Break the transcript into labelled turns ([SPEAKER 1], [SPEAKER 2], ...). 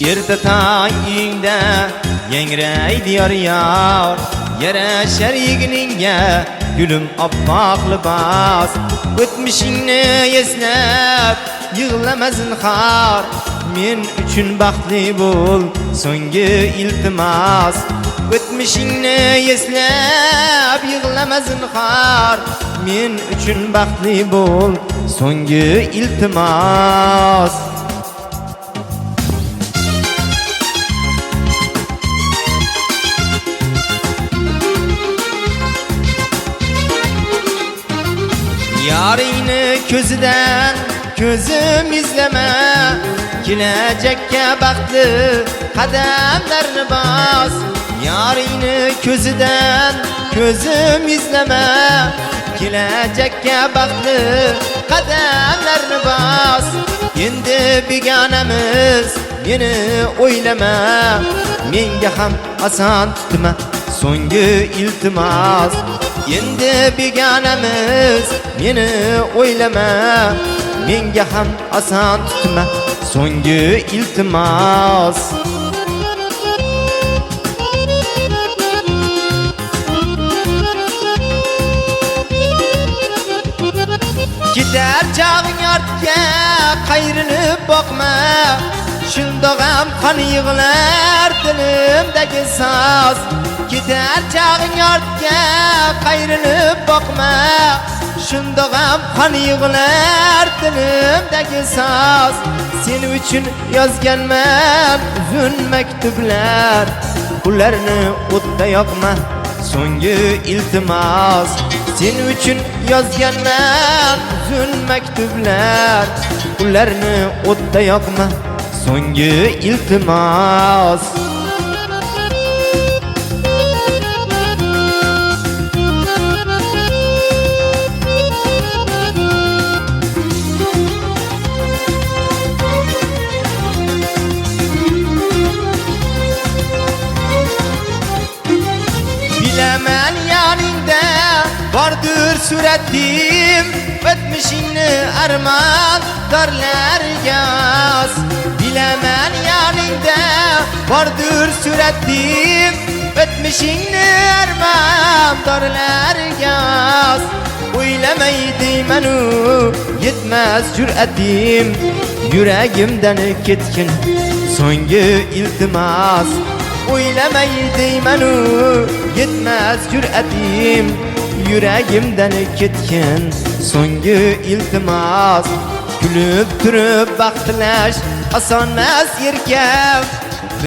[SPEAKER 1] Erta tongingda yangraydi yor yarashar yegningga gulim oppoq libos. O'tmishingni eslab yig'lama zinhor, men uchun baxtli bo'l so'nggi iltimos. O'tmishingni eslab yig'lama zinhor, men uchun baxtli bo'l so'nggi iltimos. Yaringni ko'zidan ko'zim izlama, kelajakka baxtli qadamlarni bos. Yaringni ko'zidan ko'zim izlama, kelajakka baxtli qadamlarni bos. Endi begonamiz meni o'ylama, menga ham oson tutma so'nggi iltimos. Endi begonamiz meni o'ylama, menga ham oson tutma so'nggi iltimos. Ketar chog'ing ortga qayrilib boqma, shundoq ham qon yig'lar dilimdagi soz. Ketar chog'ing ortga qayrilib boqma, shundoq ham qon yig'lar dilimdagi soz. Sen uchun yozganman uzun maktublar, ularni o'tda yoqma so'nggi iltimos. Sen uchun yozganman uzun maktublar, ularni o'tda yoqma so'nggi iltimos. Bilaman yoningda bordir suratim, o'tmishingni armon dorlarga os. Bilaman yoningda bordir suratim, o'tmishingni armon dorlarga os. O'ylamay deyman-u yetmas jur'atim, yuragimdan ketkin so'nggi iltimos. O'ylamay deyman-u yetmas jur'atim, yuragimdan ketkin so'nggi iltimos. Kulib turib baxt tilash osonmas yerga,